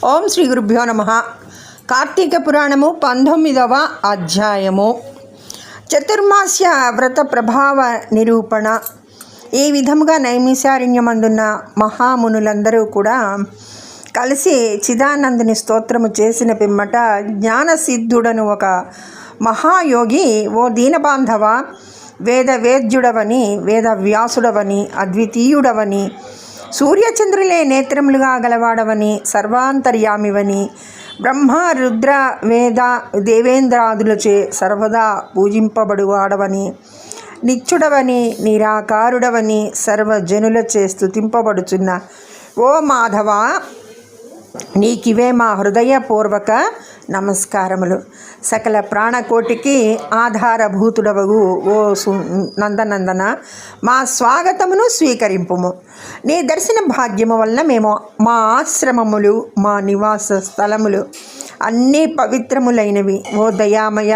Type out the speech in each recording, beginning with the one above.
ఓం శ్రీ గురుభ్యో నమః. కార్తీక పురాణము 19వ అధ్యాయము. చతుర్మాస్య వ్రత ప్రభావ నిరూపణ. ఈ విధముగా నైమిషారణ్యమందున్న మహామునులందరూ కూడా కలిసి చిదానందుని స్తోత్రము చేసిన పిమ్మట జ్ఞానసిద్ధుడను ఒక మహాయోగి, ఓ దీనబాంధవ, వేదవేద్యుడవని, వేదవ్యాసుడవని, అద్వితీయుడవని, సూర్యచంద్రులే నేత్రములుగా గలవాడవని, సర్వాంతర్యామివని, బ్రహ్మ రుద్ర వేద దేవేంద్రాదులచే సర్వదా పూజింపబడువాడవని, నిత్యుడవని, నిరాకారుడవని, సర్వజనులచే స్తుతింపబడుచున్న ఓ మాధవ, నీకివే మా హృదయపూర్వక నమస్కారములు. సకల ప్రాణకోటికి ఆధారభూతుడవగు ఓ నందనందన, మా స్వాగతమును స్వీకరింపుము. నీ దర్శన భాగ్యము వలన మేము మా ఆశ్రమములు, మా నివాస స్థలములు అన్నీ పవిత్రములైనవి. ఓ దయామయ,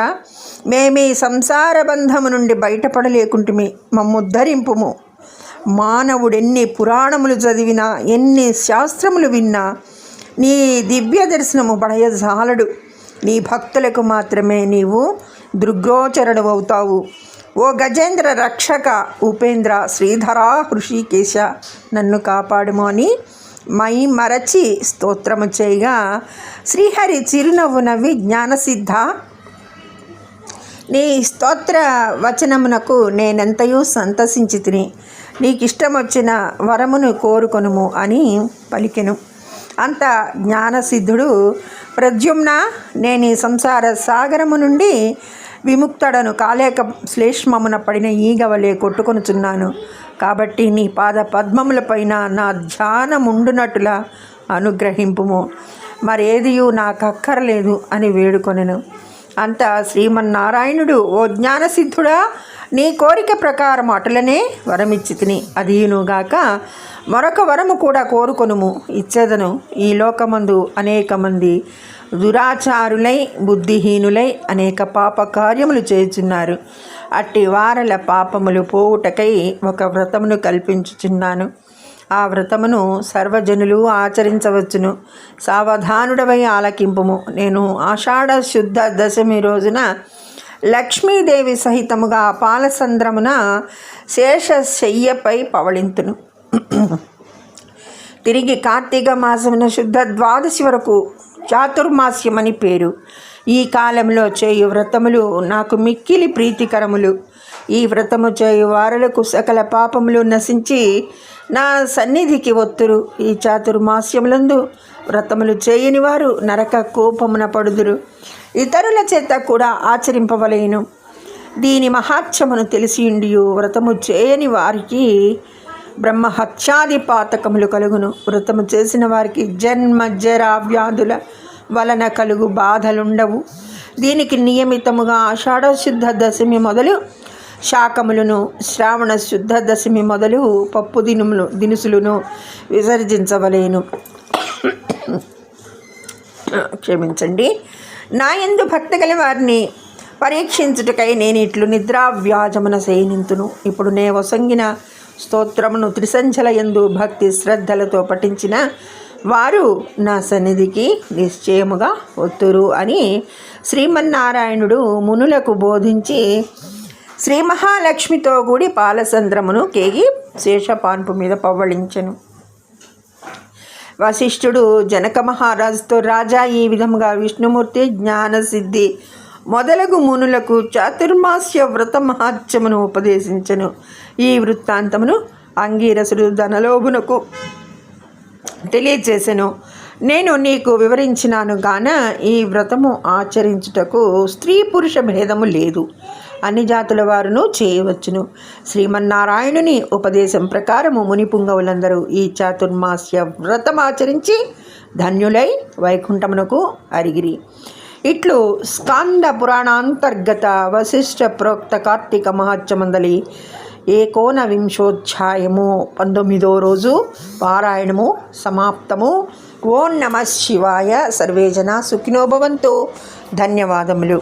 మేమీ సంసార బంధము నుండి బయటపడలేకుంటుమి, మమ్ముద్ధరింపుము. మానవుడెన్ని పురాణములు చదివినా, ఎన్ని శాస్త్రములు విన్నా నీ దివ్య దర్శనము పడయజాలడు. నీ భక్తులకు మాత్రమే నీవు దృగ్గోచరుడు అవుతావు. ఓ గజేంద్ర రక్షక, ఉపేంద్ర, శ్రీధర, హృషికేశ, నన్ను కాపాడుము అని మై మరచి స్తోత్రము చేయగా, శ్రీహరి చిరునవ్వు నవ్వి, జ్ఞానసిద్ధ, నీ స్తోత్ర వచనమునకు నేనెంతయూ సంతసించి తిని, నీకిష్టమొచ్చిన వరమును కోరుకొనుము అని పలికెను. అంత జ్ఞానసిద్ధుడు, ప్రద్యుమ్న, నేను ఈ సంసార సాగరము నుండి విముక్తుడను కాలేక శ్లేష్మమున పడిన ఈగవలే కొట్టుకొనుచున్నాను. కాబట్టి నీ పాద పద్మములపైన నా ధ్యానముండునట్టులా అనుగ్రహింపుము. మరేదియు నాకక్కర్లేదు అని వేడుకొనెను. అంత శ్రీమన్నారాయణుడు, ఓ జ్ఞానసిద్ధుడా, నీ కోరిక ప్రకారం అటులనే వరమిచ్చి తిని, అదీనుగాక మరొక వరము కూడా కోరుకొనుము, ఇచ్చేదను. ఈ లోకమందు అనేక మంది దురాచారులై, బుద్ధిహీనులై అనేక పాప కార్యములు చేయుచున్నారు. అట్టి వారల పాపములు పోవుటకై ఒక వ్రతమును కల్పించుచున్నాను. ఆ వ్రతమును సర్వజనులు ఆచరించవచ్చును. సావధానుడవై ఆలకింపుము. నేను ఆషాఢ శుద్ధ దశమి రోజున లక్ష్మీదేవి సహితముగా పాలసంద్రమున శేషశయ్యపై పవళింతును. తిరిగి కార్తీక మాసమున శుద్ధ ద్వాదశి వరకు చాతుర్మాస్యమని పేరు. ఈ కాలంలో చేయు వ్రతములు నాకు మిక్కిలి ప్రీతికరములు. ఈ వ్రతము చేయు వారులకు సకల పాపములు నశించి నా సన్నిధికి ఒత్తురు. ఈ చాతుర్మాస్యములందు వ్రతములు చేయని వారు నరక కోపమున పడుదురు. ఇతరుల చేత కూడా ఆచరింపవలేను. దీని మహాత్మ్యమును తెలిసియుండియు వ్రతము చేయని వారికి బ్రహ్మహత్యాది పాతకములు కలుగును. వ్రతము చేసిన వారికి జన్మ జరా వ్యాధుల వలన కలుగు బాధలుండవు. దీనికి నియమితముగా ఆషాఢ శుద్ధ దశమి మొదలు శాకములను, శ్రావణ శుద్ధ దశమి మొదలు పప్పు దినుసులను విసర్జించవలేను. క్షమించండి. నా యందు భక్తి గల వారిని పరీక్షించుటకై నేను ఇట్లు నిద్రావ్యాజమున శయనింతును. ఇప్పుడు నే వసంగిన స్తోత్రమును త్రిసంధ్యల యందు భక్తి శ్రద్ధలతో పఠించిన వారు నా సన్నిధికి నిశ్చయముగా ఒత్తురు అని శ్రీమన్నారాయణుడు మునులకు బోధించి, శ్రీ మహాలక్ష్మితో కూడి పాలసంద్రమును కేగి శేషపాన్పు మీద పవ్వళించెను. వశిష్ఠుడు జనక మహారాజుతో, రాజా, ఈ విధముగా విష్ణుమూర్తి జ్ఞానసిద్ధి మొదలగు మునులకు చాతుర్మాస్య వ్రత మహాత్మ్యమును ఉపదేశించెను. ఈ వృత్తాంతమును అంగీరసుడు ధనలోభునకు తెలియచేసెను. నేను నీకు వివరించినాను గాన ఈ వ్రతము ఆచరించుటకు స్త్రీ పురుష భేదము లేదు. అన్ని జాతుల వారును చేయవచ్చును. శ్రీమన్నారాయణుని ఉపదేశం ప్రకారము మునిపుంగవులందరూ ఈ చాతుర్మాస్య వ్రతమాచరించి ధన్యులై వైకుంఠమునకు అరిగిరి. ఇట్లు స్కాంద పురాణాంతర్గత వశిష్ఠ ప్రోక్త కార్తీక మహాత్మ్యమందలి 19వ 19వ రోజు పారాయణము సమాప్తము. ఓం నమః శివాయ. సర్వే జనా సుఖినో భవంతు. ధన్యవాదములు.